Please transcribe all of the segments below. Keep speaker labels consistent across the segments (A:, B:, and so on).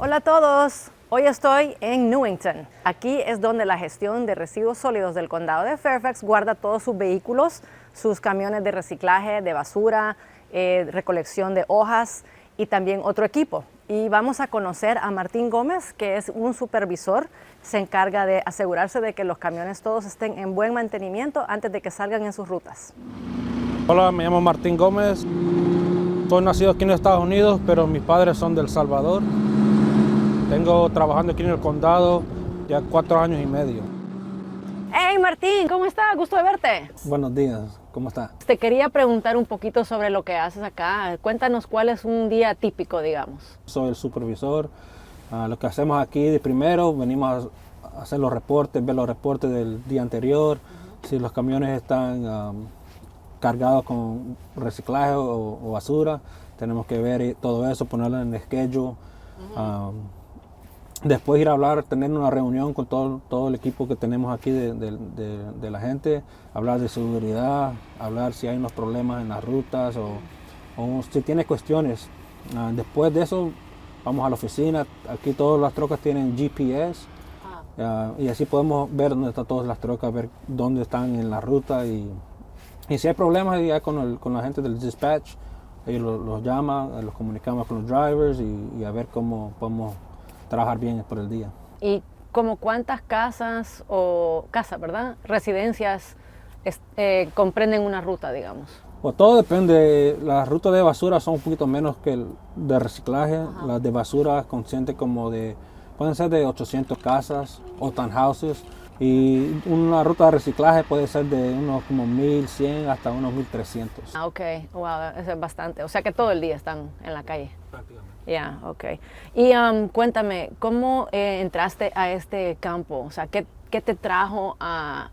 A: Hola a todos, hoy estoy en Newington. Aquí es donde la gestión de residuos sólidos del condado de Fairfax guarda todos sus vehículos, sus camiones de reciclaje, de basura, recolección de hojas y también otro equipo. Y vamos a conocer a Martín Gómez, que es un supervisor, se encarga de asegurarse de que los camiones todos estén en buen mantenimiento antes de que salgan en sus rutas.
B: Hola, me llamo Martín Gómez. Soy nacido aquí en Estados Unidos, pero mis padres son de El Salvador. Tengo trabajando aquí en el condado ya 4 años y medio.
A: Hey Martín, ¿cómo estás? Gusto de verte.
B: Buenos días, ¿cómo está?
A: Te quería preguntar un poquito sobre lo que haces acá. Cuéntanos cuál es un día típico, digamos.
B: Soy el supervisor. Lo que hacemos aquí de primero, venimos a hacer los reportes, ver los reportes del día anterior, si los camiones están cargados con reciclaje o basura, tenemos que ver todo eso, ponerlo en el schedule. Después ir a hablar, tener una reunión con todo el equipo que tenemos aquí de la gente, hablar de seguridad, hablar si hay unos problemas en las rutas o si tiene cuestiones. Después de eso vamos a la oficina, aquí todas las trocas tienen GPS y así podemos ver dónde están todas las trocas, ver dónde están en la ruta y si hay problemas ya con la gente del dispatch, ellos los llaman, los comunicamos con los drivers y a ver cómo podemos trabajar bien por el día.
A: ¿Y como cuántas casas ¿verdad? Residencias comprenden una ruta, digamos?
B: Pues todo depende. Las rutas de basura son un poquito menos que de reciclaje. Las de basura consciente pueden ser de 800 casas o townhouses. Y una ruta de reciclaje puede ser de unos como 1100 hasta unos 1300.
A: Ok, wow, eso es bastante. O sea que todo el día están en la calle.
B: Prácticamente.
A: Ya, ok. Y cuéntame, ¿cómo entraste a este campo? O sea, ¿qué te trajo a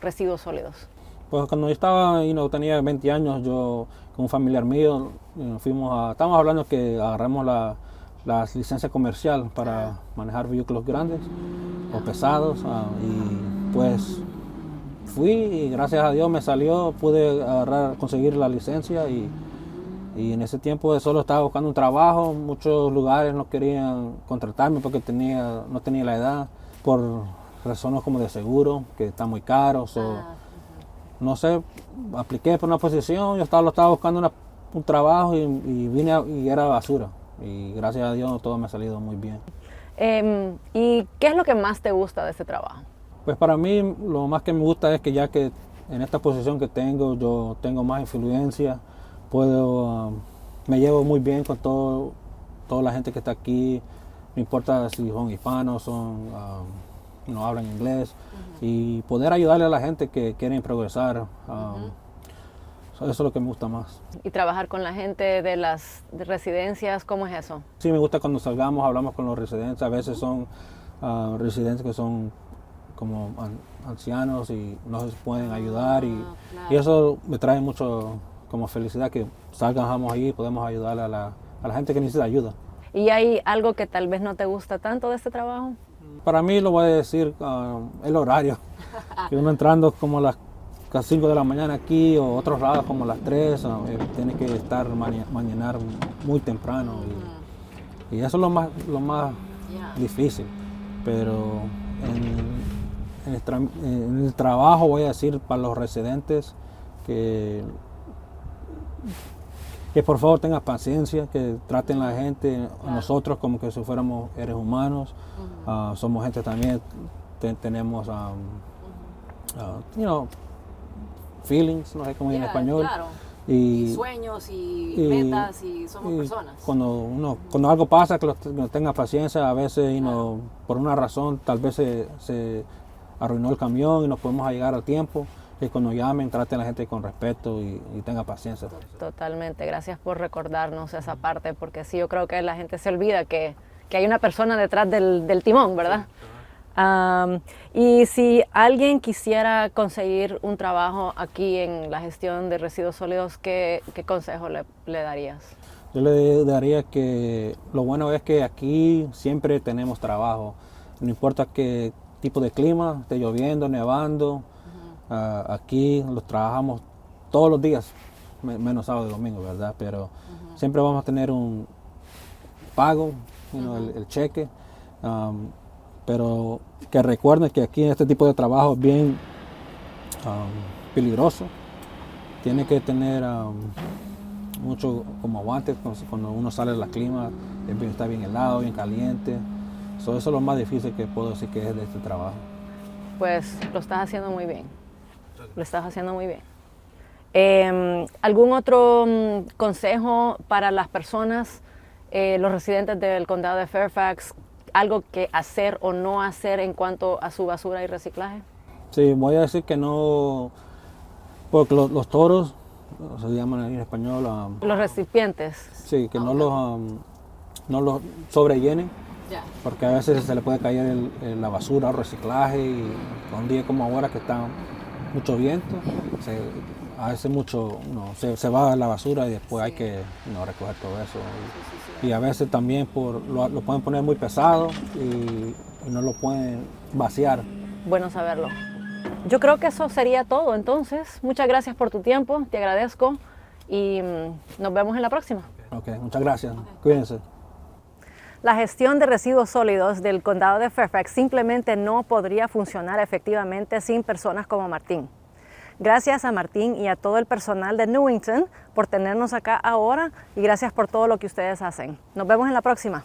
A: residuos sólidos?
B: Pues cuando yo estaba, tenía 20 años, yo con un familiar mío, estábamos hablando que agarramos la licencia comercial para manejar vehículos grandes o pesados y pues fui y gracias a Dios me salió, pude conseguir la licencia y en ese tiempo solo estaba buscando un trabajo. Muchos lugares no querían contratarme porque no tenía la edad por razones como de seguro, que está muy caro. No sé, apliqué por una posición, lo estaba buscando un trabajo y vine y era basura. Y gracias a Dios todo me ha salido muy bien.
A: ¿Y qué es lo que más te gusta de este trabajo?
B: Pues para mí lo más que me gusta es que ya que en esta posición que tengo, yo tengo más influencia, me llevo muy bien con toda la gente que está aquí, no importa si son hispanos, no hablan inglés, y poder ayudarle a la gente que quieren progresar. Eso es lo que me gusta más.
A: ¿Y trabajar con la gente de las residencias, cómo es eso?
B: Sí, me gusta cuando salgamos, hablamos con los residentes. A veces son residentes que son como ancianos y no se pueden ayudar.
A: Claro.
B: Y eso me trae mucho como felicidad que salgamos ahí y podemos ayudar a la gente que necesita ayuda.
A: ¿Y hay algo que tal vez no te gusta tanto de este trabajo?
B: Para mí lo voy a decir el horario. Que uno entrando como las 5 de la mañana aquí o otros lados como las 3, tiene que estar mañanar muy temprano y eso es lo más difícil. Pero en el trabajo voy a decir para los residentes que por favor tengan paciencia, que traten a la gente, a nosotros como que si fuéramos seres humanos. Somos gente también, tenemos feelings, no sé cómo en español.
A: Claro. Y sueños y metas y somos personas.
B: Cuando algo pasa, que tenga paciencia. A veces por una razón tal vez se arruinó el camión y no podemos llegar a tiempo. Y cuando llamen, traten a la gente con respeto y tenga paciencia.
A: Totalmente, gracias por recordarnos esa parte, porque sí, yo creo que la gente se olvida que hay una persona detrás del timón, ¿verdad? Y si alguien quisiera conseguir un trabajo aquí en la gestión de residuos sólidos, ¿qué consejo le darías?
B: Yo le daría que lo bueno es que aquí siempre tenemos trabajo. No importa qué tipo de clima, esté lloviendo, nevando. Aquí los trabajamos todos los días, menos sábado y domingo, ¿verdad? Pero siempre vamos a tener pago, el cheque. Pero que recuerden que aquí en este tipo de trabajo es bien peligroso. Tiene que tener mucho como guantes cuando uno sale de la clima, está bien helado, bien caliente. Eso es lo más difícil que puedo decir que es de este trabajo.
A: Pues lo estás haciendo muy bien. Lo estás haciendo muy bien. ¿Algún otro consejo para las personas, los residentes del condado de Fairfax, algo que hacer o no hacer en cuanto a su basura y reciclaje?
B: Sí, voy a decir que no, porque los toros, se llaman en español,
A: Los recipientes.
B: sí, que no los sobrellenen, porque a veces se le puede caer la basura o reciclaje y con un día como ahora que está mucho viento, a veces se va la basura y después hay que recoger todo eso. Y a veces también lo pueden poner muy pesado y no lo pueden vaciar.
A: Bueno saberlo. Yo creo que eso sería todo entonces. Muchas gracias por tu tiempo, te agradezco y nos vemos en la próxima.
B: Ok, muchas gracias. Cuídense.
A: La gestión de residuos sólidos del condado de Fairfax simplemente no podría funcionar efectivamente sin personas como Martín. Gracias a Martín y a todo el personal de Newington por tenernos acá ahora y gracias por todo lo que ustedes hacen. Nos vemos en la próxima.